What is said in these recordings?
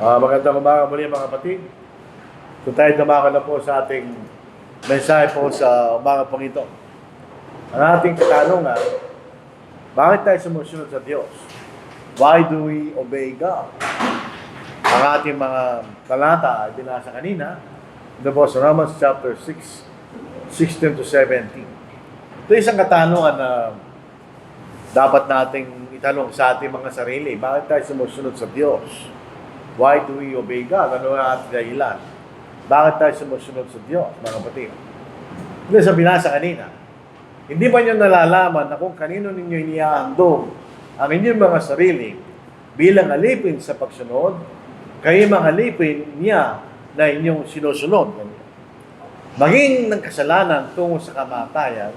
Magandang umaga muli mga kapatid. So tayo dumakan na po sa ating mensahe po sa umaga pong ito. Ang ating katanungan, bakit tayo sumusunod sa Diyos? Why do we obey God? Ang ating mga talata ay binasa kanina. Ito po sa Romans chapter 6, 16 to 17. Ito isang katanungan na dapat nating itanong sa ating mga sarili. Bakit tayo sumusunod sa Diyos? Why do we obey God? Ano ang ating dahilan? Bakit tayo sumusunod sa Diyos, mga kapatid? Hindi sa binasa kanina. Hindi ba niyo nalalaman na kung kanino ninyo inihahandog ang inyong mga sarili bilang alipin sa pagsunod, kayo mga alipin niya na inyong sinusunod? Maging ng kasalanan tungo sa kamatayan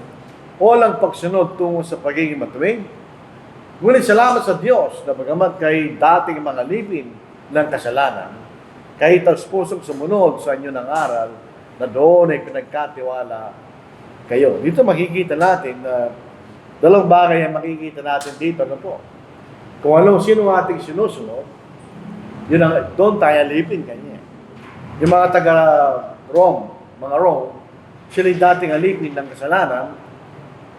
o lang pagsunod tungo sa pagiging matuwid? Ngunit salamat sa Diyos na bagamat kay dating mga alipin ng kasalanan, kahit ang pusong sumunod sa inyo ng aral, na doon ay pinagkatiwala kayo. Dito makikita natin na dalawang bagay ang makikita natin dito. Ano po? Kung sino ating sinusunod, yun ang, doon tayo alipin kanya. Yung mga taga-Rome, sila dating alipin ng kasalanan,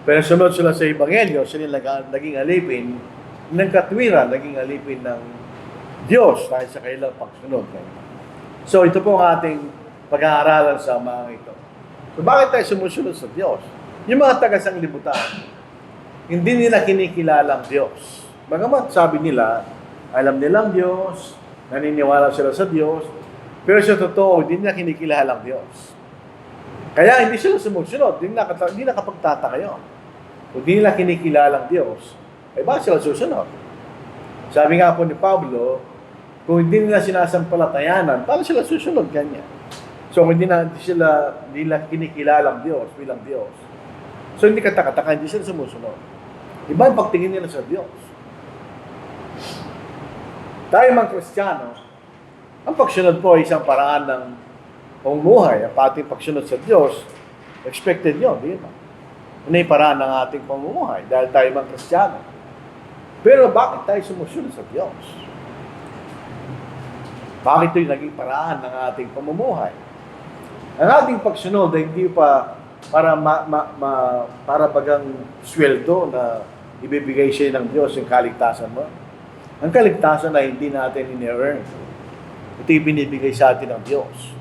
pero sunod sila sa Ebanghelyo, sila naging alipin ng katwiran, naging alipin ng Diyos dahil sa kailang pagsunod. So ito po ang ating pag-aaralan sa mga ito. So bakit tayo sumusunod sa Diyos? Yung mga taga-sanglibutan, hindi nila kinikilala ang Diyos. Bagamat sabi nila, alam nilang Diyos, naniniwala sila sa Diyos, pero sa totoo, hindi nila kinikilala ang Diyos. Kaya hindi sila sumusunod, hindi nakapagtataka yun. Kung hindi nila kinikilala ang Diyos, ay bakit sila susunod? Sabi nga po ni Pablo, kung hindi nila sinasampalatayanan, paano sila susunod kanya? So, hindi nila kinikilala ang Diyos bilang Diyos. So, hindi katakataka, hindi sila sumusunod. Iba ang pagtingin nila sa Diyos. Tayo mga Kristiyano, ang pagsunod po ay isang paraan ng pamumuhay. Ang ating pagsunod sa Diyos, expected yun, di ba? Ano yung paraan ng ating pamumuhay dahil tayo mga Kristiyano. Pero bakit tayo sumusunod sa Diyos? Bakit ito'y naging paraan ng ating pamumuhay? Ang ating pagsunod ay hindi pa para bagang sweldo na ibibigay siya ng Diyos yung kaligtasan mo. Ang kaligtasan ay hindi natin in-earn. Ito'y binibigay sa atin ng Diyos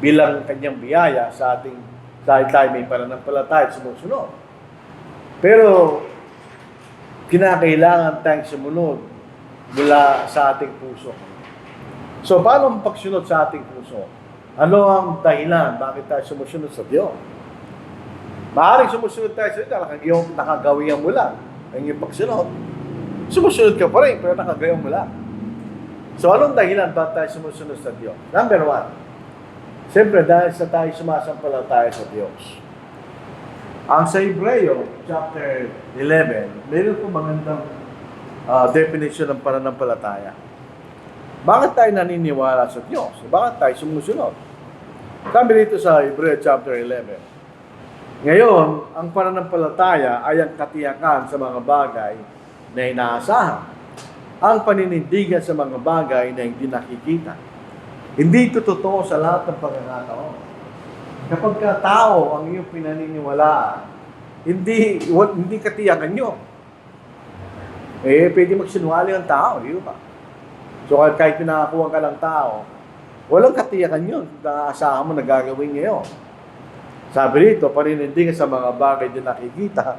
bilang kanyang biyaya sa ating dahil tayo may pananampalataya at sumusunod. Pero kinakailangan tayong sumunod mula sa ating puso. So, paano ang pagsunod sa ating puso? Ano ang dahilan? Bakit tayo sumusunod sa Diyos? Maaaring sumusunod tayo sa Diyos, nakagawian mo lang ang iyong pagsunod. Sumusunod ka pa rin, pero nakagawian mo lang. So, anong dahilan bakit tayo sumusunod sa Diyos? Number one, siyempre dahil sa tayo sumasampalataya sa Diyos. Ang sa Hebreo, chapter 11, mayroon po magandang definition ng pananampalataya. Bakit tayo naniniwala sa Diyos? Bakit tayo sumusunod? Sabi dito sa Hebreo chapter 11. Ngayon, ang pananampalataya ay ang katiyakan sa mga bagay na inaasahan. Ang paninindigan sa mga bagay na hindi nakikita. Hindi ito totoo sa lahat ng pagkakataon. Kapag tao ang iyong pinaniniwalaan, hindi katiyakan nyo. Pwede magsinungaling ang tao, di ba? So kahit pinakakuha ka lang tao, walang katiyakan yun. Naasahan mo na gagawin ngayon. Sabi rito, paninindigan sa mga bagay na nakikita.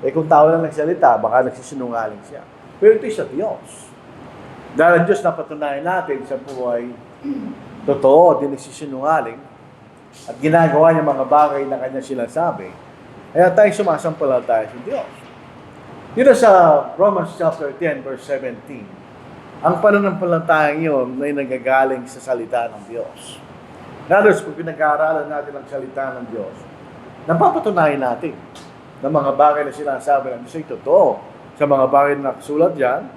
Kung tao lang nagsalita, baka nagsisinungaling siya. Pero ito sa Diyos. Dahil ang Diyos napatunayan natin sa buhay, totoo, di nagsisinungaling, at ginagawa niya mga bagay na kanya sinasabi, kaya tayo sumasampalataya sa Diyos. Dito sa Romans chapter 10, verse 17, ang pananampalatayang yun ay nagagaling sa salita ng Diyos. Nalos, kung pinag-aaralan natin ang salita ng Diyos, napapatunayan natin na mga bagay na sinasabi ng Diyos ay totoo sa mga bagay na nakasulat dyan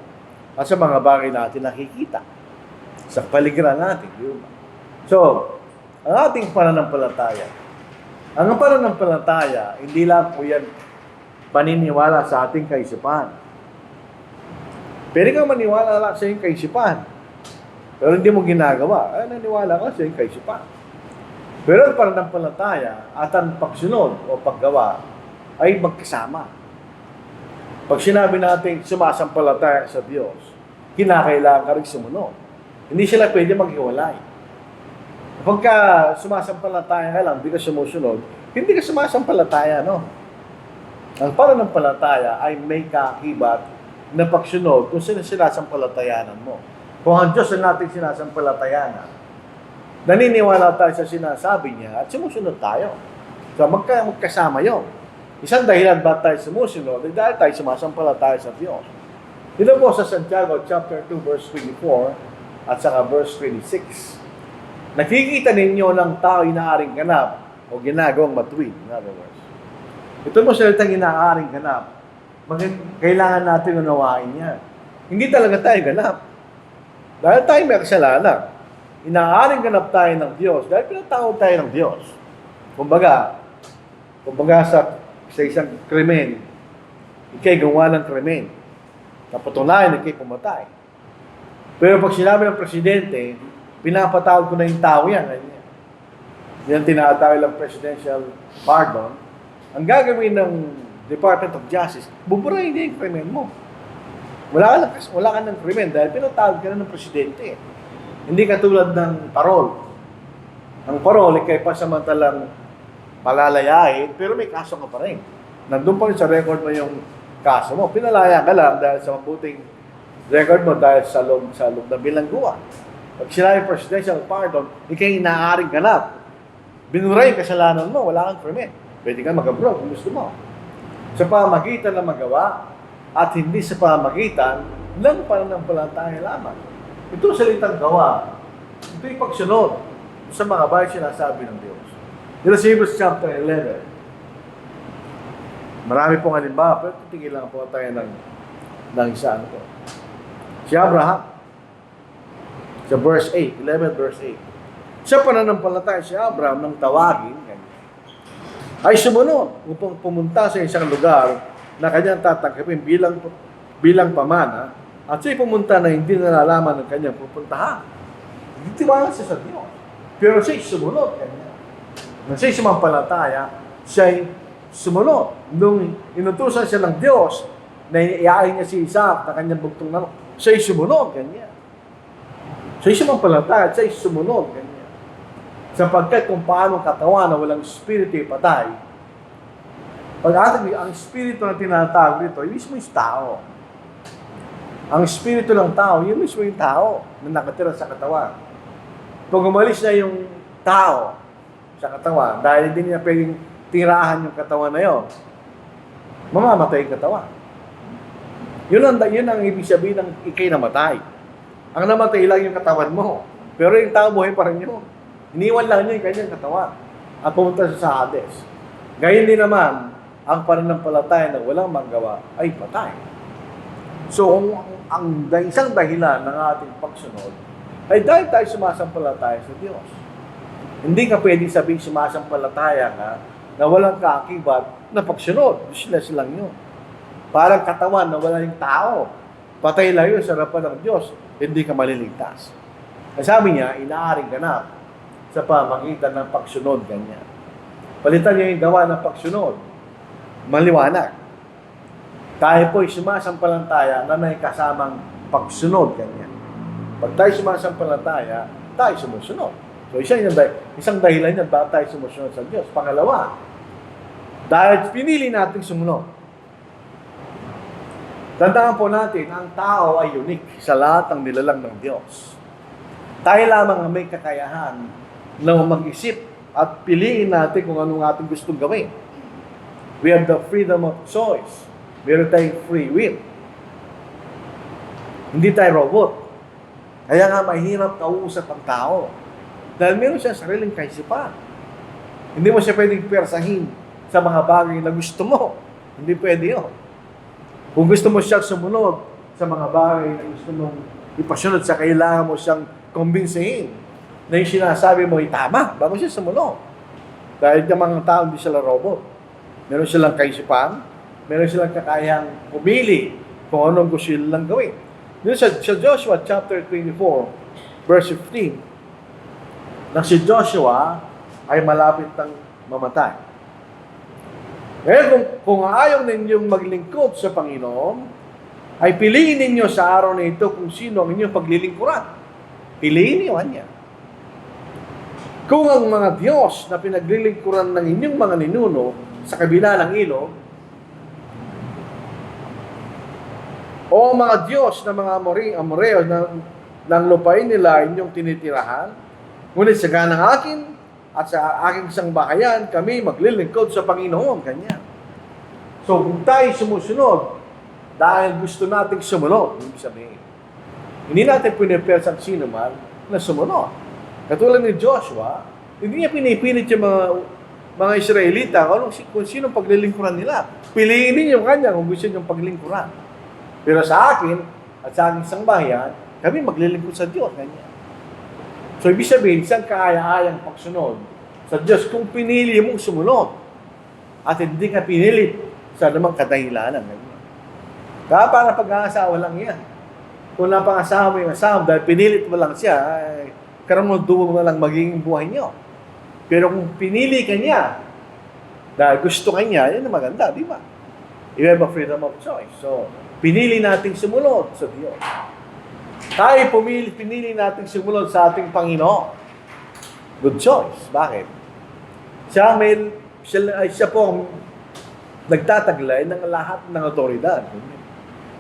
at sa mga bagay natin nakikita sa paligiran natin. So, ang ating pananampalataya, hindi lang po yan paniniwala sa ating kaisipan. Pwede kang maniwala lang sa iyong kaisipan. Pero hindi mo ginagawa, naniwala ka sa iyong kaisipan. Pero ang pananampalataya at ang pagsunod o paggawa ay magkasama. Pag sinabi natin sumasampalataya sa Diyos, kinakailangan ka rin sumunod. Hindi sila pwede maghiwalay. Pagka sumasampalataya ka lang, hindi ka sumusunod, hindi ka sumasampalataya, no? Ang pananampalataya ay may kaakibat na pagsunod kung sinasampalatayanan mo. Kung ang Diyos ang nating sinasampalatayanan, naniniwala tayo sa sinasabi niya at sumusunod tayo. So magkasama yun. Isang dahilan ba tayo sumusunod ay dahil tayo sumasampalataya sa Diyos. Dito po sa Santiago chapter 2 verse 24 at saka verse 26. Nakikita ninyo ng tao inaaring ganap o ginagawang matuwid. In other words, ito mo salitang inaaring ganap, kailangan natin unawain yan. Hindi talaga tayo ganap. Dahil tayo may kasalanan. Inaaring ganap tayo ng Diyos dahil pinatawag tayo ng Diyos. Kumbaga sa isang krimen, ikay gawa ng krimen. Napatunayan, ikay pumatay. Pero pag sinabi ng presidente, pinapatawag ko na yung tao yan. Yan tinatawag lang presidential pardon. Ang gagawin ng Department of Justice, buburahin niya yung krimen mo. Wala ka ng krimen dahil pinatawag ka na ng presidente. Hindi katulad ng parol. Ang parol, ikay pasamantalang palalayain, pero may kaso ka pa rin. Nandun pa rin sa record mo yung kaso mo. Pinalaya ka lang dahil sa mabuting record mo dahil sa loob ng bilangguan. Pag sinabi presidential pardon, ikay inaaring ganap. Binuray yung kasalanan mo, wala kang krimen. Pwede ka mag-abroad kung gusto mo. Sa pamagitan ng magawa at hindi sa pamagitan ng pananampalataya lamang. Ito salitang gawa. Ito yung pagsunod sa mga bagay sinasabi ng Diyos. Dito sa Hebrews chapter 11. Marami pong halimbawa, pero titigil lang po tayo ng isa po. Si Abraham, sa verse 8, 11 verse 8. Sa pananampalataya si Abraham nang tawagin, ay sumunod upang pumunta sa isang lugar na kanyang tatanggapin bilang pamana at siya'y pumunta na hindi nalalaman ng kanyang pupuntahan. Hindi tiwala siya sa Diyos. Pero siya'y sumunod kanya. Nang siya'y sumampalataya, siya'y sumunod. Nung inutusan siya ng Diyos na iaay niya si Isaac na kanyang bugtong na siya'y sumunod kanya. Siya'y sumampalataya, siya'y sumunod kanya. Sapagkat kung paano katawan na walang espiritu patay, ang espiritu na tinatawag dito, yung mismo yung tao. Ang espiritu ng tao, yung mismo yung tao na nakatira sa katawan. Pag umalis na yung tao sa katawan, dahil hindi niya pwedeng tirahan yung katawan na yun, mamamatay yung katawan. Yun ang ibig sabihin ng ikay namatay. Ang namatay lang yung katawan mo. Pero yung tao buhay pa rin yun. Iniwan lang niya yung kanyang katawan at pumunta siya sa Hades. Gayun din naman, ang pananampalataya na walang manggawa ay patay. So, ang isang dahilan ng ating pagsunod ay dahil tayo sumasampalataya sa Diyos. Hindi ka pwedeng sabihin sumasampalataya ka na walang kaakibat na pagsunod. Sila silang yun. Parang katawan na wala yung tao. Patay lang yun sa harapan ng Diyos. Hindi ka maliligtas. Sabi niya, inaaring ganap sa pamagitan ng pagsunod ganyan. Palitan niya yung gawa ng pagsunod. Maliwanag. Tayo po'y sumasampalataya na may kasamang pagsunod ganyan. Pag tayo sumasampalataya, tayo sumusunod. So isang dahilan yan bakit tayo sumusunod sa Diyos. Pangalawa, dahil pinili natin sumunod. Tandaan po natin, ang tao ay unique sa lahat ng nilalang ng Diyos. Tayo lamang ang may kakayahan na mag-isip at piliin natin kung anong ating gustong gawin. We have the freedom of choice. Meron tayong free will. Hindi tayo robot. Kaya nga mahirap kausap ang tao. Dahil meron siya sariling kaisipan. Hindi mo siya pwedeng persahin sa mga bagay na gusto mo. Hindi pwede yun. Kung gusto mo siya sumunod sa mga bagay na gusto mong ipasunod sa kailangan mo siyang kumbinsihin na yung sinasabi mo ay tama bago siya sumunod. Dahil yung mga tao hindi sila robot. Meron silang kaisipan, meron silang kakayang pumili kung anong gusto nilang gawin. Dito sa Joshua chapter 24, verse 15, na si Joshua ay malapit ng mamatay. Ngayon, kung ayaw ninyong maglingkod sa Panginoon, ay piliin ninyo sa araw na ito kung sino ang inyong paglilingkuran. Piliin niyo niya. Kung ang mga Diyos na pinaglilingkuran ng inyong mga ninuno sa kabila ng ilog, o mga Diyos na mga Amoreo ng lupain nila inyong tinitirahan, ngunit sa ganang akin at sa aking sangbahayan, kami maglilingkod sa Panginoon. Ganyan. So, kung tayo sumusunod, dahil gusto nating sumunod, ibig sabihin, hindi natin pinipil sa sino man na sumunod. Katulad ni Joshua, hindi niya pinipilit yung mga Israelita kung sino paglilingkuran nila. Piliin niyo kanya kung gusto niyong paglingkuran. Pero sa akin at sa aking sangbahayan, kami maglilingkod sa Diyos. Ganyan. So, ibig sabihin, isang kaaya-ayang pagsunod sa Diyos kung pinili mong sumunod at hindi ka pinilit sa namang kadahilanan. Kaya para pag-aasawa lang yan. Kung napang-asawa mo yung asawa dahil pinilit mo lang siya, ay karamunduan mo lang magiging buhay niyo. Pero kung pinili ka niya dahil gusto ka niya, yan ang maganda, di ba? You have a freedom of choice. So, pinili nating sumunod sa Diyos. Tayo pinili nating sumunod sa ating Panginoon. Good choice. Bakit? Siya po ang nagtataglay ng lahat ng otoridad.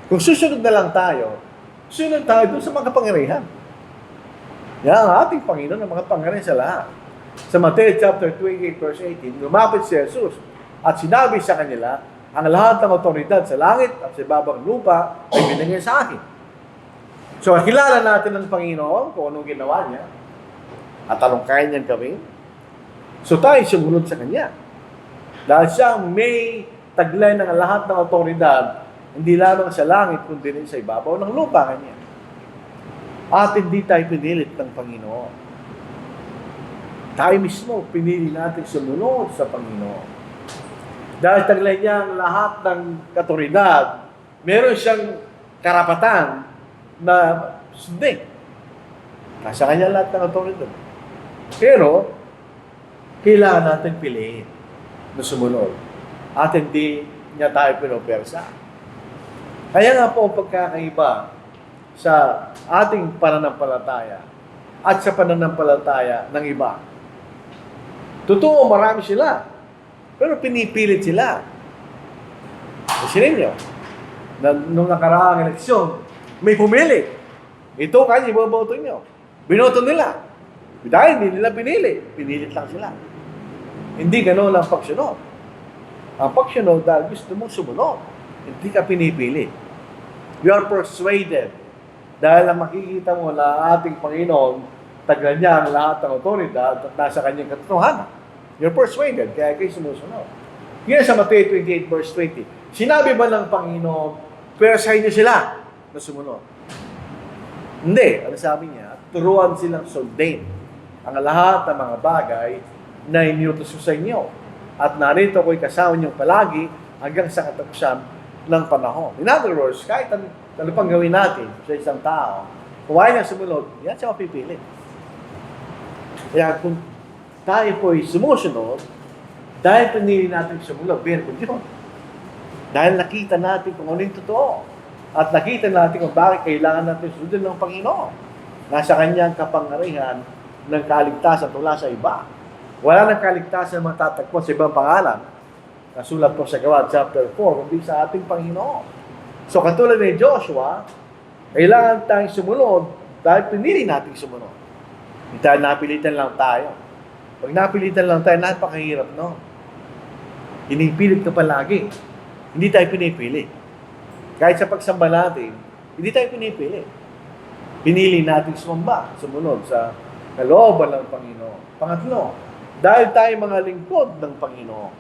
Kung susunod na lang tayo, sunod tayo doon sa mga kapangyarihan. Yan ang ating Panginoon ng mga pangyarihan sa lahat. Sa Matthew chapter 28 verse 18, lumapit si Jesus at sinabi sa kanila, ang lahat ng otoridad sa langit at sa ibabang lupa ay binigay sa akin. So, kilala natin ng Panginoon kung anong ginawa niya at anong kaya niyang gawin. So, tayo sumunod sa Kanya. Dahil siya may taglay ng lahat ng otoridad, hindi lamang sa langit, kundi rin sa ibabaw ng lupa Kanya. At hindi tayo pinilit ng Panginoon. Tayo mismo, pinili natin sumunod sa Panginoon. Dahil taglay niya ang lahat ng otoridad, meron siyang karapatan na sundin. Nasa Kanya lahat ng otoridad. Pero, kailangan natin piliin na sumunod. At hindi niya tayo pinopersa. Kaya nga po ang pagkakaiba sa ating pananampalataya at sa pananampalataya ng iba. Totoo, marami sila. Pero pinipilit sila. Kasi ninyo, nung nakaraang eleksyon, may pumili. Ito kanya, iboboto nyo. Binoto nila. Dahil hindi nila pinili. Pinilit lang sila. Hindi gano'n ang pagsunod. Ang pagsunod dahil gusto mong sumunod. Hindi ka pinipili. You are persuaded. Dahil ang makikita mo na ating Panginoon, tagal niya ang lahat ng otoridad at nasa kanyang katotohanan. You're persuaded, kaya kayo sumusunod. Yan sa Matthew 28 verse 20. Sinabi ba ng Panginoon, persahin niyo sila na sumunod? Hindi. Ano sabi niya? Turuan silang sundin ang lahat ng mga bagay na iniutos ko sa inyo. At narito ako'y kasama niyong palagi hanggang sa katapusan ng panahon. In other words, kahit ano pang gawin natin sa isang tao, kung ayaw niya sumunod, yan siya mapipili. Kaya kung tayo po'y sumusunod, dahil pinili natin sumunod, bilang ko Diyos. Dahil nakita natin kung ano yung totoo. At nakita natin kung bakit kailangan natin sundin ng Panginoon. Nasa Kanyang kapangyarihan ng kaligtasan tula sa iba. Wala nang kaligtasan matatagpuan sa ibang pangalan. Nasulat po sa Gawa chapter 4, kundi sa ating Panginoon. So katulad ni Joshua, kailangan tayong sumunod dahil pinili natin sumunod. Hindi tayo napilitan lang tayo. Pag napilitan lang tayo, napakahirap, no? Pinipilit ka palagi. Hindi tayo pinipili. Kahit sa pagsamba natin, hindi tayo pinipili. Pinili natin sumamba, sumunod sa kalooban ng Panginoon. Pangatlo, dahil tayo mga lingkod ng Panginoon.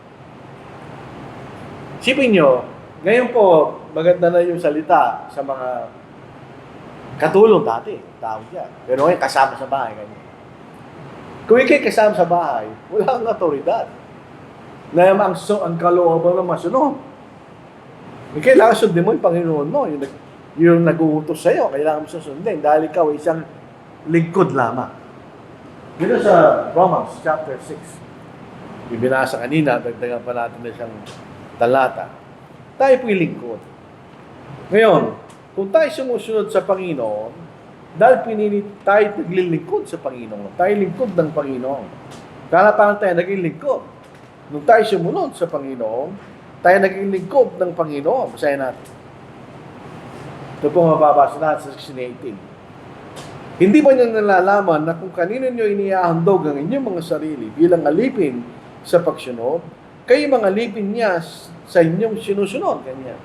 Sipin nyo, ngayon po, maganda na yung salita sa mga katulong dati, tawag yan. Pero ngayon, kasama sa bahay. Ganyan. Kung ikay kasama sa bahay, wala kang autoridad. Na ang kalooban ng masunod. Kailangan sundin mo yung Panginoon mo, yung nag-uutos sa'yo, kailangan mo susundin. Dahil ikaw isang lingkod lamang. Dito sa Romans chapter 6, ibinasa kanina, dagdagan pa natin na siyang talata. Tayo po'y lingkod. Ngayon, kung tayo sumusunod sa Panginoon, dahil pinili tayo naglilingkod sa Panginoon, tayo lingkod ng Panginoon. Kaya paano tayo naging lingkod? Nung tayo sumunod sa Panginoon, tayo naging lingkod ng Panginoon. Basahin natin. Ito po mababasa natin sa 16:18. Hindi ba niyo nalalaman na kung kanino niyo inihahandog ang inyong mga sarili bilang alipin sa pagsunod, kayo mga alipin niya sa inyong sinusunod? Ganyan.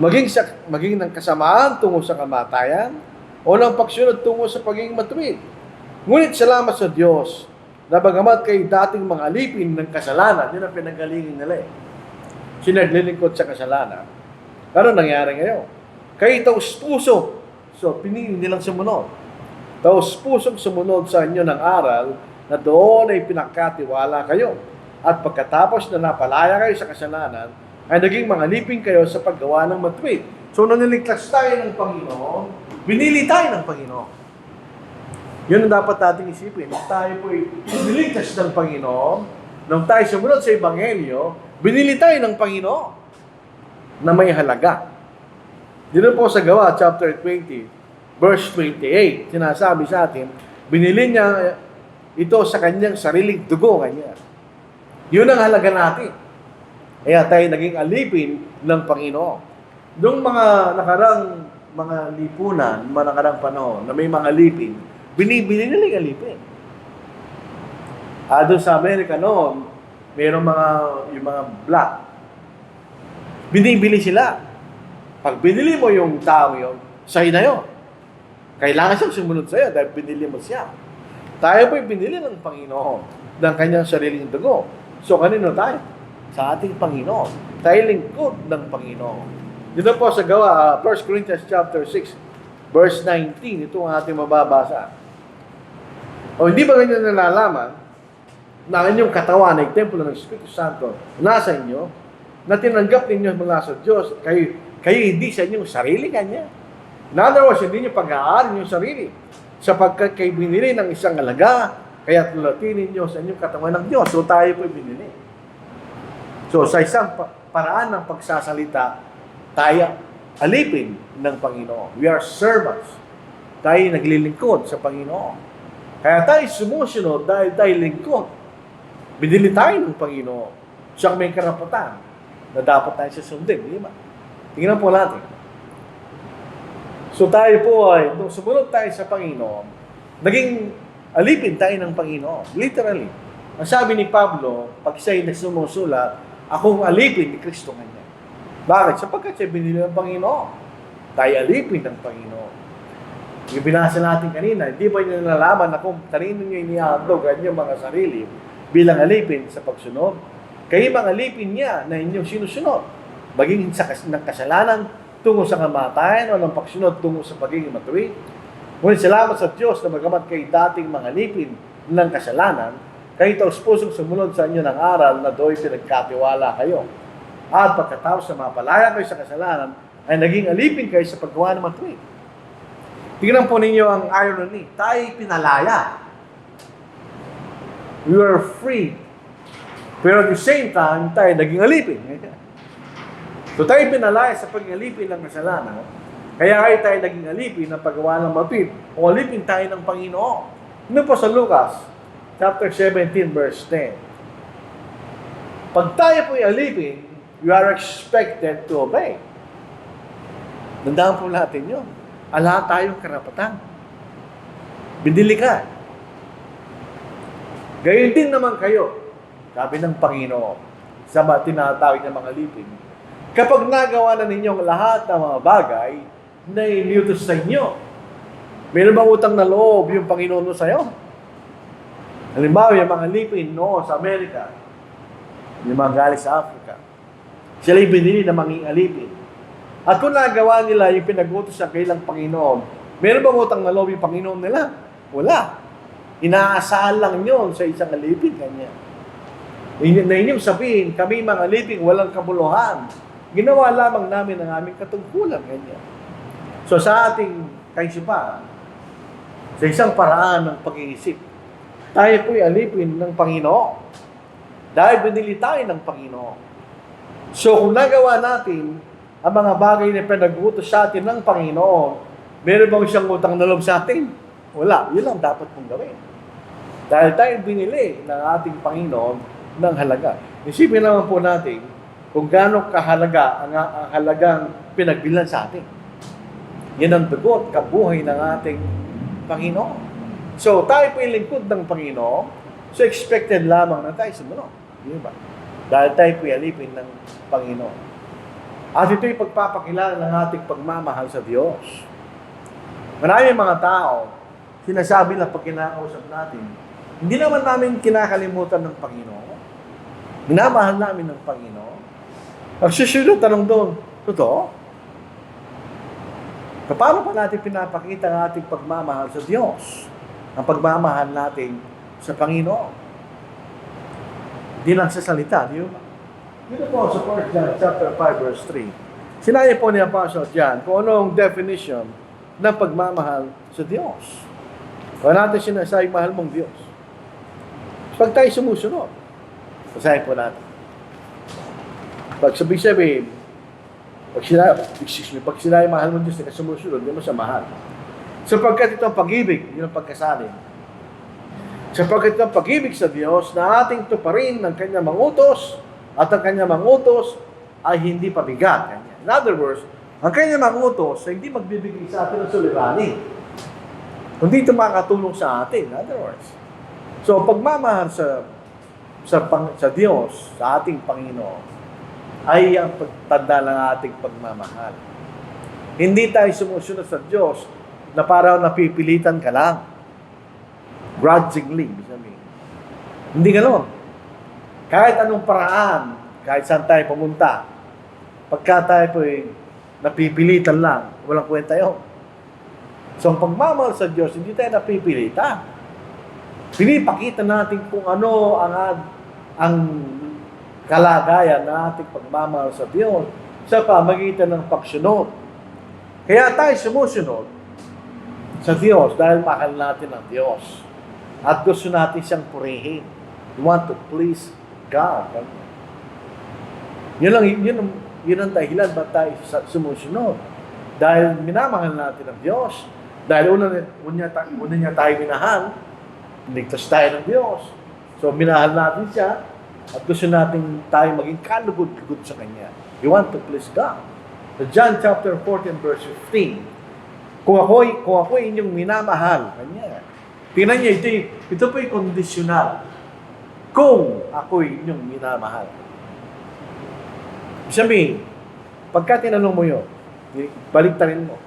Maging ng kasamaan tungo sa kamatayan o ng pagsunod tungo sa pagiging matuwid. Ngunit salamat sa Diyos na bagamat kayo dating mga alipin ng kasalanan, yun ang pinanggalingin nila eh. Sinaglilingkod sa kasalanan. Ano nangyari ngayon? Kayo taus-puso. So, pinili nilang sumunod. Taus-pusong sumunod sa inyo ng aral na doon ay pinakatiwala kayo. At pagkatapos na napalaya kayo sa kasalanan, ay naging mga liping kayo sa paggawa ng matuwid. So, nung niligtas tayo ng Panginoon, binili tayo ng Panginoon. Yun ang dapat natin isipin. Nung tayo po'y niligtas ng Panginoon, nung tayo sumunod sa Ebanghelyo, binili tayo ng Panginoon na may halaga. Dito po sa Gawa, chapter 20, verse 28, sinasabi sa atin, binili niya ito sa kanyang sariling dugo. Kanya. Yun ang halaga natin. Kaya tayo naging alipin ng Panginoon. Noong mga nakarang mga lipunan, mga nakarang panahon, na may mga alipin, binibili nila yung alipin. Doon sa Amerika noon, mayroong yung mga black. Binibili sila. Pag binili mo yung tao yun, sa'yo na yun. Kailangan siyang sumunod sa'yo dahil binili mo siya. Tayo po'y binili ng Panginoon ng kanyang sariling dugo. So, kanino tayo? Sa ating Panginoon. Tayo lingkod ng Panginoon. Dito po sa Gawa, 1 Corinthians chapter 6, verse 19, ito ang ating mababasa. O hindi ba ganyan nalalaman na ang inyong katawan ay templo ng Espiritu Santo nasa inyo, na tinanggap ninyo mula sa Diyos, kayo hindi sa inyong sarili kanya. In other words, hindi nyo pag-aari yung sarili. Sapagkat kayo binili ng isang alaga, kaya tulatin ninyo sa inyong katawan ng Diyos. So tayo po'y binili. So sa isang paraan ng pagsasalita, tayo alipin ng Panginoon. We are servants. Tayo naglilingkod sa Panginoon. Kaya tayo sumusunod dahil tayo lingkod. Binili tayo ng Panginoon. Siyang may karapatan na dapat tayo susundin. Di ba? Tingnan po natin. So tayo po ay, nung sumunod tayo sa Panginoon, naging alipin tayo ng Panginoon. Literally. Ang sabi ni Pablo, pag siya'y nagsumusulat, akong alipin ni Kristo kanya. Bakit? Sapagkat siya binili ng Panginoon. Tayo alipin ng Panginoon. Yung binasa natin kanina, hindi ba niyo nalalaman na kung kanino niyo inihandog ang inyong mga sarili bilang alipin sa pagsunod? Kayo mga alipin niya na inyong sinusunod. Maging ng kasalanan tungo sa kamatayan o ng pagsunod tungo sa pagiging matuwid. Ngunit salamat sa Diyos na bagamat kayo dating mga alipin ng kasalanan, kayo taus-pusong sumunod sa inyo ng aral na do'y pinagkatiwala kayo. At pagkatapos na mapalaya kayo sa kasalanan, ay naging alipin kayo sa paggawa ng matuwid. Tingnan po ninyo ang irony. Tayo pinalaya. We are free. Pero at the same time, tayo naging alipin. So tayo pinalaya sa pagiging alipin ng kasalanan. Kaya kayo tayo naging alipin ng paggawa ng matuwid. O alipin tayo ng Panginoon. Ano po sa Lucas, chapter 17, verse 10. Pag tayo po'y alipin, you are expected to obey. Tandaan po natin yun. Ala tayong karapatan. Binili ka. Gayon din naman kayo, sabi ng Panginoon, sa tinatawag ng mga alipin. Kapag nagawa na ninyong lahat ng mga bagay na iniutos sa inyo, meron bang utang na loob yung Panginoon mo sa'yo? Halimbawa, yung mga alipin sa Amerika, yung mga galing sa Africa, sila yung binili na maging alipin. At kung nagawa nila yung pinag-utos sa kailang Panginoon, meron bang utang na loob yung Panginoon nila? Wala. Inaasahan lang yun sa isang alipin kanya. Na inyong sabihin, kami mga alipin, walang kabuluhan. Ginawa lamang namin ang aming katungkulan kanya. So sa ating kaisipan, sa isang paraan ng pag-iisip. Tayo po'y alipin ng Panginoon. Dahil binili tayo ng Panginoon. So kung nagawa natin ang mga bagay na pinag-utos sa atin ng Panginoon, meron bang siyang utang na loob sa atin? Wala. Yun lang dapat mong gawin. Dahil tayo binili ng ating Panginoon ng halaga. Isipin naman po natin kung gaano kahalaga ang halagang pinagbilan sa atin. Yan ang dugo at kabuhay ng ating Panginoon. So, tayo po yung lingkod ng Panginoon, so expected lamang na tayo sumunod. Di ba? Dahil tayo po yung alipin ng Panginoon. At ito'y pagpapakilala ng ating pagmamahal sa Diyos. Maraming mga tao, sinasabi na pag kinakausap natin, hindi naman namin kinakalimutan ng Panginoon. Minamahal namin ng Panginoon. Ang susunod tanong doon, totoo? Paano pa natin pinapakita ang ating pagmamahal sa Diyos? Ang pagmamahal natin sa Panginoon. Hindi lang sa salita, di ba? Dito po sa 1 John chapter 5 verse 3. Sinabi po ni Apostle John kung anong definition ng pagmamahal sa Diyos. Kung natin sinasabi, mahal mong Diyos. Pag tayo sumusunod, basahin po natin. Pag sabihin, pag sinabi, mahal mong Diyos, na sumusunod, hindi mo siya mahal. Sapagkat ito ang pag-ibig, yun ang pagkasalin. Sapagkat ito ang pag-ibig sa Diyos na ating tuparin ng kanyang mangutos at ang kanyang mangutos ay hindi pabigat. In other words, ang kanyang mangutos ay hindi magbibigay sa atin ng suliranin. Kundi ito makakatulong sa atin. In other words. So, pagmamahal sa Diyos, sa ating Panginoon, ay ang pagtanda ng ating pagmamahal. Hindi tayo sumusunod sa Diyos na parang napipilitan ka lang. Grudgingly, sabihin. Hindi ganoon. Kahit anong paraan, kahit saan tayo pumunta, pagka tayo po'y napipilitan lang, walang kwenta yun. So, ang pagmamahal sa Diyos, hindi tayo napipilitan. Pinipakita natin kung ano ang kalagayan na ating pagmamahal sa Diyos sa pamagitan ng pagsunod. Kaya tayo sumusunod sa Diyos dahil mahal natin ang Diyos. At gusto natin siyang purihin. We want to please God. Yun ang dahilan ba't tayo sumusunod. Dahil minamahal natin ang Diyos. Dahil una niya tayo minahal, ligtas tayo ng Diyos. So, minahal natin siya at gusto natin tayo maging kalugod-lugod sa Kanya. We want to please God. So, John chapter 14 verse 15, kung ako'y inyong minamahal, Kanya. Tingnan niya, ito po'y conditional. Kung ako'y inyong minamahal. Sabihin, pagka tinanong mo yun, baliktarin mo,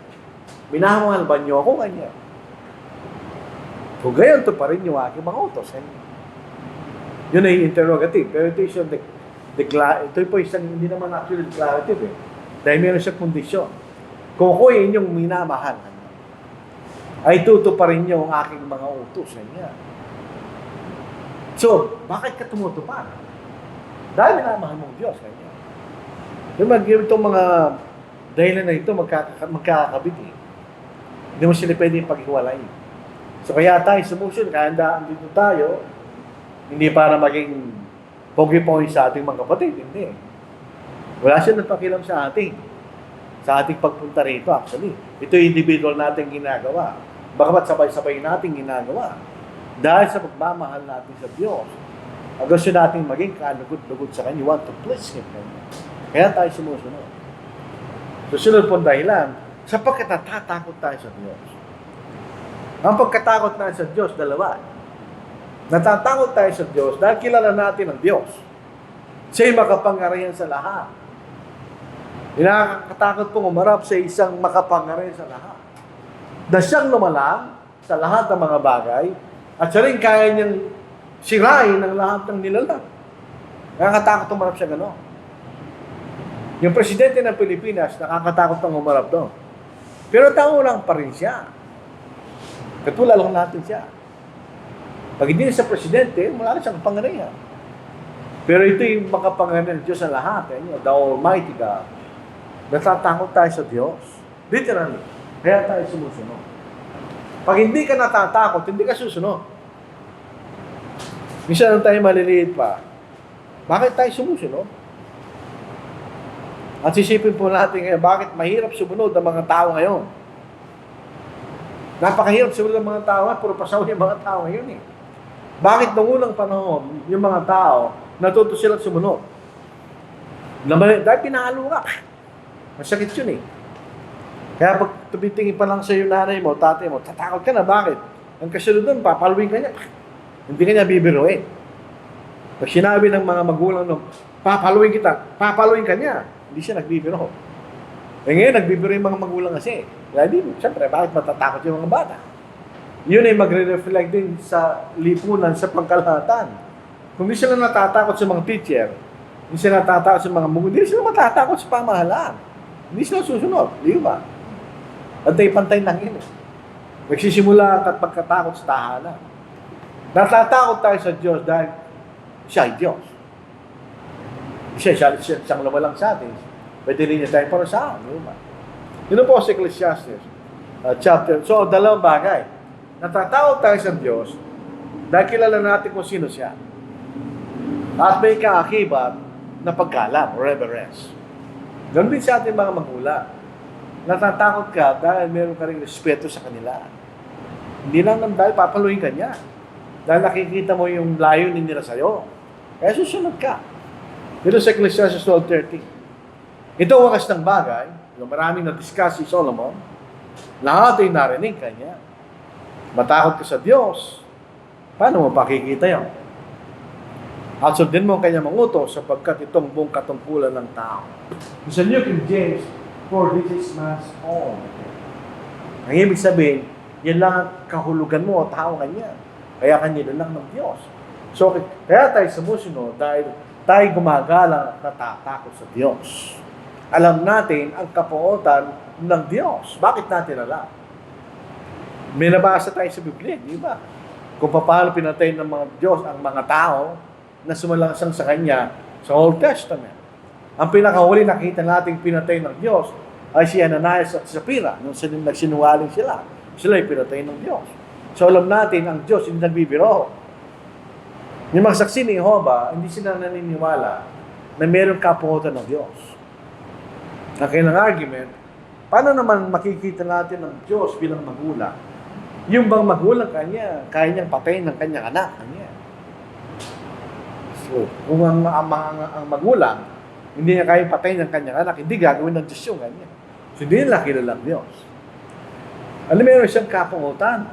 minamahal ba niyo ako, Kanya? Kung gayon, ito pa rin yung aking mga utos. Yun ay interrogative. Pero ito po isang hindi naman actually declarative eh. Dahil meron siya kondisyon. Kung ako'y inyong minamahal, ay tutuparin niyo ang aking mga utos. So, bakit ka tumutupad? Dahil minamahal mong Diyos. Itong mga dahilan na ito, magkakabit eh. Hindi mo sila pwedeng paghiwalayin. So, kaya tayo sumusunod, kaya andito tayo, hindi para maging pogi-pogi sa ating mga kapatid. Hindi. Wala siya nagpakilam sa ating pagpunta rito actually. Ito yung individual natin ginagawa. Bagamat sabay-sabay natin ginagawa. Dahil sa pagmamahal natin sa Diyos. Ang gusto natin maging kalugod-lugod sa Kanya. You want to please Him. Kaya tayo sumusunod. Susunod po dahilan, sapagkat natatakot tayo sa Diyos. Ang pagkatakot natin sa Diyos, dalawa. Natatakot tayo sa Diyos dahil kilala natin ang Diyos. Siya'y makapangyarihan sa lahat. Nakakatakot pong umarap sa isang makapangyarihan sa lahat. Na siyang lumalang sa lahat ng mga bagay at siya rin kaya niyang sirain ang lahat ng nilalang. Nakakatakot umarap siya gano'n. Yung presidente ng Pilipinas, nakakatakot pang umarap doon. Pero tao lang pa rin siya. Katulad lang natin siya. Pag hindi siya presidente, wala na siyang pangyarihan. Pero ito yung makapangyarihan ng Diyos sa lahat. The Almighty God. Natatakot tayo sa Diyos. Literally. Kaya tayo sumusunod. Pag hindi ka natatakot, hindi ka susunod. Minsan nung tayo maliliit pa, bakit tayo sumusunod? At sisipin po natin ngayon, bakit mahirap sumunod ang mga tao ngayon? Napakahirap sumunod ang mga tao, puro pasaw yung mga tao ngayon eh. Bakit noong unang panahon, yung mga tao, natuto silang sumunod? Dahil pinahalo ka. Masakit yun eh. Kaya pag tumitingin pa lang sa yung nanay mo, tatay mo, tatakot ka na, bakit? Ang kasunod doon, papaluin ka niya. Hindi ka niya bibiruin. Pag sinabi ng mga magulang nung, papaluin ka niya. Hindi siya nagbibiro. Eh ngayon, nagbibiro yung mga magulang kasi. Kaya di, siyempre, bakit matatakot yung mga bata? Yun ay magre-reflect din sa lipunan, sa pangkalahatan. Kung di sila natatakot sa mga teacher, hindi sila natatakot sa mga magulang, hindi sila matatakot sa pamahalaan. Hindi sila susunod. Di ba? Pantay-pantay lang yun. Nagsisimula at pagkatakot sa tahanan. Natatakot tayo sa Diyos dahil siya ay Diyos. Siyang lumalang sa atin. Pwede rin niya tayo para saan. Di ba? Yun po sa Ecclesiastes chapter. So, dalawang bagay. Natatakot tayo sa Diyos dahil kilala natin kung sino siya. At may kaakibat na pagkalam, reverence. Ganun din sa ating mga magulang. Natatakot ka dahil meron ka rin respeto sa kanila. Hindi lang dahil papaluin ka niya. Dahil nakikita mo yung layunin nila sa'yo. Kaya susunod ka. Dito sa Ecclesiastes 12:13. Ito ang wakas ng bagay, yung maraming na-discuss si Solomon, lahat ay narinig kanya. Matakot ka sa Diyos. Paano mo pakikita yun? At sundin mo ang kanyang mangutos sapagkat itong buong katungkulan ng tao. Sa New King James, for this is man's own. Ang ibig sabihin, yan lang ang kahulugan mo, tao kanya. Kaya kanya lang ng Diyos. So, kaya tayo sumusunod dahil tayo gumagalang at natatakot sa Diyos. Alam natin ang kapuotan ng Diyos. Bakit natin alam? May nabasa tayo sa Biblia, di ba? Kung paano pinatay ng mga Diyos ang mga tao na sumalangsang sa Kanya sa Old Testament. Ang pinakahuli nakita nating pinatay ng Diyos ay si Ananias at Sapphira nung nagsinungaling sila. Sila ay pinatay ng Diyos. So alam natin, ang Diyos hindi nagbibiro. Yung mga saksi ni Jehovah, hindi sila naniniwala na mayroong kapuotan ng Diyos. Ang kailang argument, paano naman makikita natin ang Diyos bilang magulang? Yung bang magulang kanya, kaya niyang patayin ng kanyang anak kanya. So, kung ang magulang, hindi niya kaya patayin ng kanyang anak, hindi gagawin ng Diyos yung kanya. So, hindi nila kilala ang Diyos. Alam mo, meron siyang kapuotan.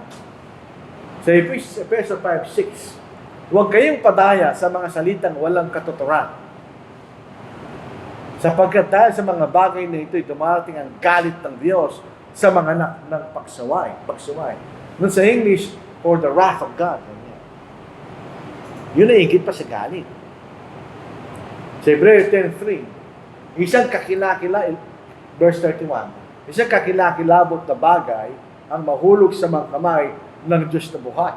Sa Ephesians 5:6, huwag kayong padaya sa mga salitang walang katuturan. Sapagkat dahil sa mga bagay na ito'y dumarating ang galit ng Diyos sa mga anak ng pagsaway. Nun sa English, for the wrath of God. Yun ay higit pa sa galit. Sa Hebrews 10:3, isang kakilakila, verse 31, isang kakilakilabot na bagay ang mahulog sa mga kamay ng Diyos na buhay.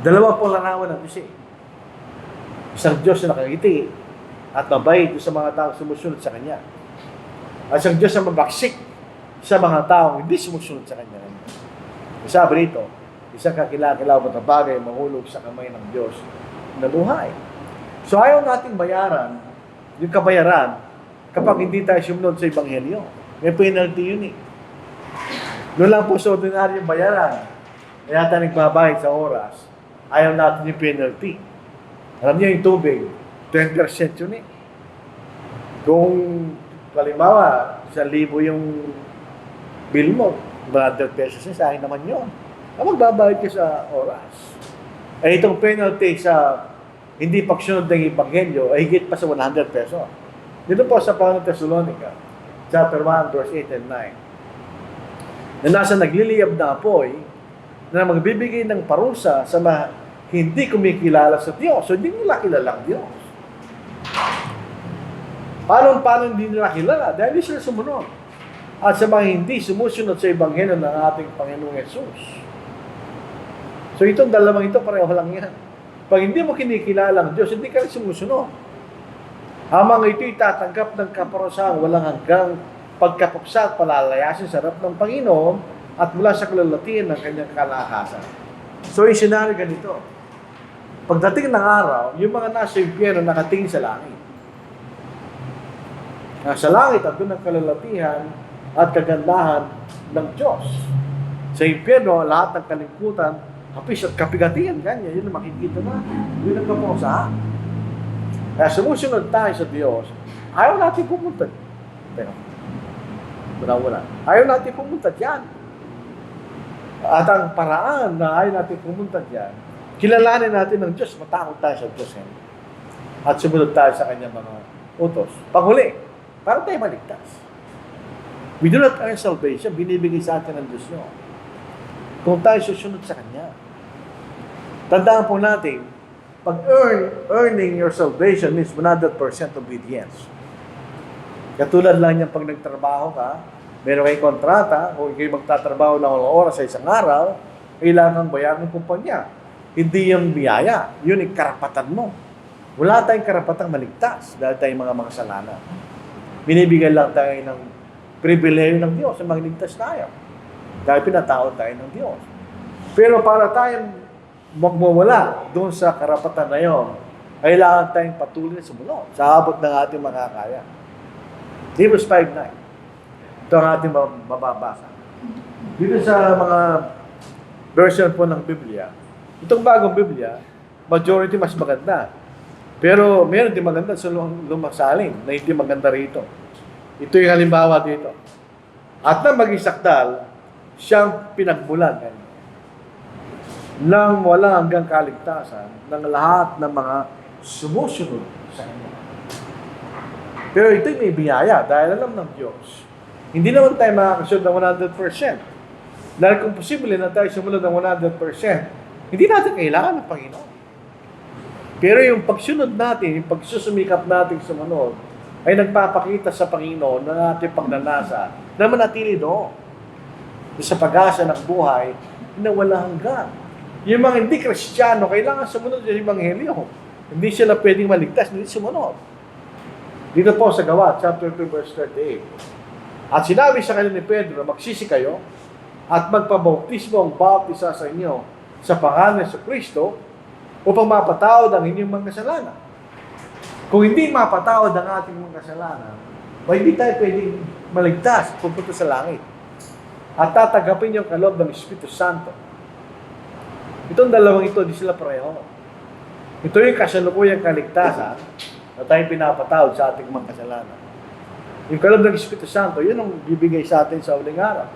Dalawa po larawan ng Diyos eh. Isang Diyos na nakangiti at mabait sa mga taong sumusunod sa Kanya. At isang Diyos na mabaksik sa mga taong hindi sumusunod sa Kanya. Sabi rito, isang kakilakilabot na bagay mahulog sa kamay ng Diyos na buhay. So ayaw nating bayaran yung kabayaran kapag hindi tayo sumunod sa Ebanghelyo. May penalty yun eh. Doon lang po sa ordinaryong bayaran. Kaya tayo nagbabayad sa oras. Ayaw natin yung penalty. Alam niyo yung tubig, 10% yun eh. Kung kalimbawa, 1,000 yung bill mo, 100 pesos sa akin naman yun. Magbabayad ka sa oras. Eh itong penalty sa hindi pagsunod ng Ebanghelyo ay higit pa sa 100 pesos. Dito po sa Pangalan Thessalonica, chapter 1, verse 8 and 9. Na nasa nagliliyab na apoy na magbibigay ng parusa sa mga hindi kumikilala sa Diyos. So, hindi nila kilala ang Diyos. Paano hindi nila kilala? Dahil hindi sila sumunod. At sa mga hindi sumusunod sa Ebanghelyo ng ating Panginoong Yesus. So, itong dalawang ito, pareho lang yan. Pag hindi mo kinikilala ang Diyos, hindi ka rin sumusunod. Amang ito'y tatanggap ng kaparusahan walang hanggang pagkapuksa at palalayasin sa harap ng Panginoon at mula sa kalalatian ng kanyang kalakasan. So, yung scenario ganito. Pagdating ng araw, yung mga nasa impyerno nakatingin sa langit. Sa langit, at doon ang kalalatihan at kagandahan ng Diyos. Sa impyerno, lahat ng kalingkutan, kapis at kapigatian, ganyan, yun ang makikita na. Yun ang kapusahan. Kaya sumusunod tayo sa Diyos, ayaw natin pumunta. Pero, wala. Ayaw natin pumunta dyan. At ang paraan na ayaw natin pumunta dyan, kilalanin natin ng Diyos, matakot tayo sa Diyos. At sumunod tayo sa kanyang mga utos. Panghuli, para tayo maligtas. We do not earn salvation, binibigay sa atin ng Diyos yun. Kung tayo susunod sa Kanya. Tandaan po natin, pag earning your salvation means 100% obedience. Katulad lang yan pag nagtrabaho ka, meron kayong kontrata, o kayo magtatrabaho ng oras sa isang araw, kailangan bayaran ng kumpanya. Hindi yung biyaya, yun yung karapatan mo. Wala tayong karapatang maligtas dahil tayong mga makasalanan. Binibigyan lang tayo ng pribileyo ng Diyos na magligtas tayo. Dahil pinatawad tayo ng Diyos. Pero para tayong magmawala doon sa karapatan na yun, kailangan tayong patuloy na sumunod sa abot ng ating makakaya. Hebrews 5:9. Ito ang ating mababasa. Dito sa mga version po ng Biblia, itong bagong Biblia, majority mas maganda. Pero meron din maganda sa lumasalin na hindi maganda rito. Ito yung halimbawa dito. At na maging sakdal, siyang pinagmulan nang wala hanggang kaligtasan ng lahat ng mga sumusunod sa Kanya. Pero ito'y may biyaya dahil alam ng Diyos. Hindi naman tayo makakasunod ng 100%. Dahil kung posible na tayo sumunod ng 100%, hindi natin kailangan ng Panginoon. Pero yung pagsunod natin, yung pagsusumikap natin sumunod, ay nagpapakita sa Panginoon na ating pagnanasa na manatili doon. Sa pag-asa ng buhay na wala hanggan. Yung mga hindi Kristiyano, kailangan sumunod sa Ebanghelyo. Hindi sila pwedeng maligtas, hindi sumunod. Dito po sa Gawa, chapter 2, verse 38. At sinabi sa kanila ni Pedro, magsisi kayo at magpabautismo ang bautisa sa inyo sa pangalan sa Kristo upang mapatawad ang inyong mga kasalanan. Kung hindi mapatawad ang ating mga kasalanan, o hindi tayo pwedeng maligtas, pupunta sa langit. At tatagapin yung kaloob ng Espiritu Santo. Itong dalawang ito, di sila pareho. Ito yung kasalukuyang kaligtasan na tayong pinapatawad sa ating mga kasalanan. Yung kaloob ng Espiritu Santo, yun ang bibigay sa atin sa uling araw.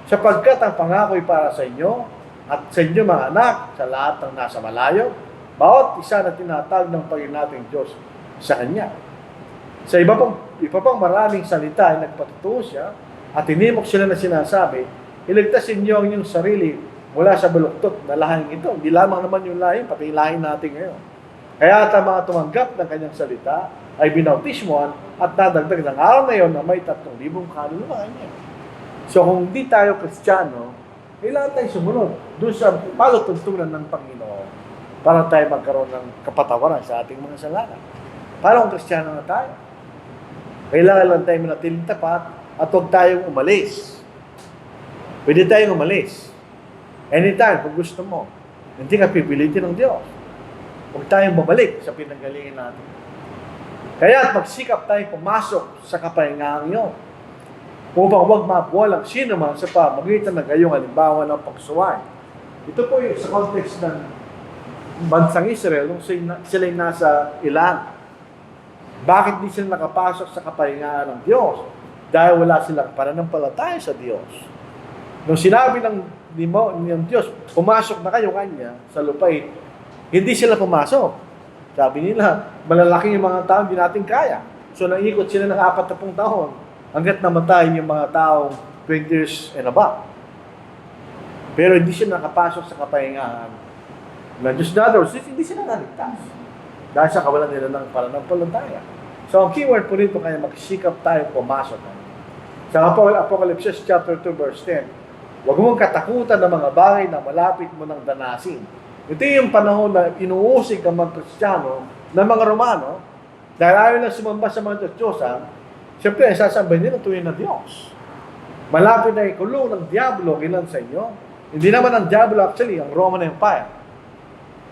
Sapagkat ang pangako ay para sa inyo at sa inyo mga anak, sa lahat ng nasa malayo, bawat isa na tinatawag ng Panginoon nating Diyos sa Kanya. Sa iba pang maraming salita ay nagpatutuo siya at tinimok sila na sinasabi, iligtasin niyo ang inyong sarili mula sa baluktot na lahing ito. Hindi lamang naman yung lahing, pati yung lahing natin ngayon. Kaya at ang mga tumanggap ng kanyang salita ay binautismoan at nadagdag ng araw na yon na may 3,000 kaluluwa niya. So kung hindi tayo Kristiyano, kailangan tayo sumunod doon sa palutuntunan ng Panginoon para tayo magkaroon ng kapatawaran sa ating mga kasalanan. Para kung Kristiyano na tayo, kailangan lang tayo manatiling tapat at huwag tayong umalis. Pwede tayong umalis. Anytime, kung gusto mo. Hindi ka pipilitin ng Diyos. Huwag tayong babalik sa pinanggalingan natin. Kaya magsikap tayong pumasok sa kapahingahan yun. Upang huwag mabuwalang sino man sa pamagitan ng gayong halimbawa ng pagsuway. Ito po yung sa context ng bansang Israel nung sila'y nasa ilan. Bakit di sila nakapasok sa kapahingahan ng Diyos? Dahil wala silang pananampalataya sa Diyos. Nung sinabi ng Diyos, pumasok na kayo kanya sa lupain, hindi sila pumasok. Sabi nila, malalaki yung mga tao, hindi natin kaya. So naikot sila ng 40 taon hanggat namatay yung mga taong 20 years and above. Pero hindi sila nakapasok sa kapahingahan na Diyos na others, hindi sila naligtas. Dahil sa kawalan nila ng pananampalataya. So ang keyword po rito, kaya magsikap tayo pumasok. Sa Apocalypse chapter 2 verse 10, huwag mong katakutan ng mga bagay na malapit mo ng danasin. Ito yung panahon na inuusig ang mga Kristiyano ng mga Romano dahil ayaw na sumamba sa mga Diyos-Diyosan, siyempre, sasambay nila tuwing na Diyos. Malapit na ikulong ng Diablo ang ilan sa inyo. Hindi naman ang Diablo actually, ang Roman Empire.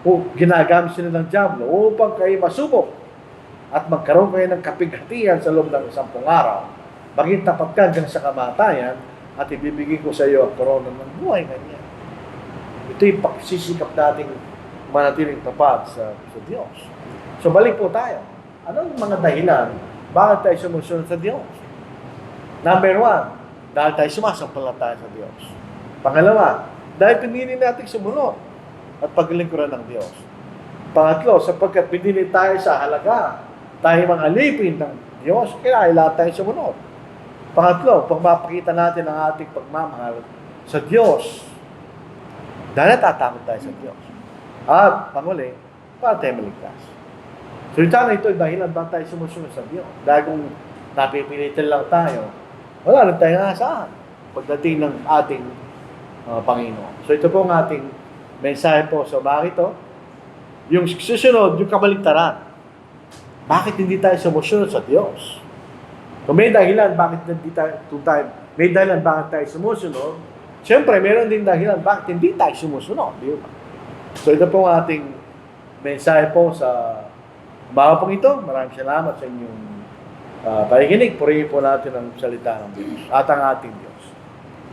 O ginagamit sila ng Diablo upang kayo masubok at magkaroon kayo ng kapighatian sa loob ng 10 araw. Maging tapat ka hanggang sa kamatayan at ibibigay ko sa iyo ang korona ng buhay ganyan. Ito yung pagsisikap nating manatiling tapat sa Diyos. So balik po tayo. Anong mga dahilan? Bakit tayo sumusunod sa Diyos? Number 1, dahil tayo sumasampalataya sa Diyos. Pangalawa, dahil pinili natin sumunod at paglingkuran ng Diyos. Pangatlo, sapagkat pinili tayo sa halaga, tayo mga alipin ng Diyos, kaya lahat tayo sumunod. Pangatlo, pag mapakita natin ang ating pagmamahal sa Diyos, dahil natatakot tayo sa Diyos. At panguli, para tayo maligtas. So ito na ito, dahilan ba tayo sumusunod sa Diyos? Dahil kung napipilitan lang tayo, wala rin tayong asahan pagdating ng ating Panginoon. So ito po ang ating mensahe po sa bakit ito. Yung susunod, yung kabaligtaran. Bakit hindi tayo sumusunod sa Diyos? Kung may dahilan, bakit may dahilan bakit tayo sumusunod, siyempre, meron din dahilan bakit hindi tayo sumusunod. Di ba? So ito po ang ating mensahe po sa umaga pong ito. Maraming salamat sa inyong pakikinig. Purihin po natin ang salita ng Diyos at ang ating Diyos.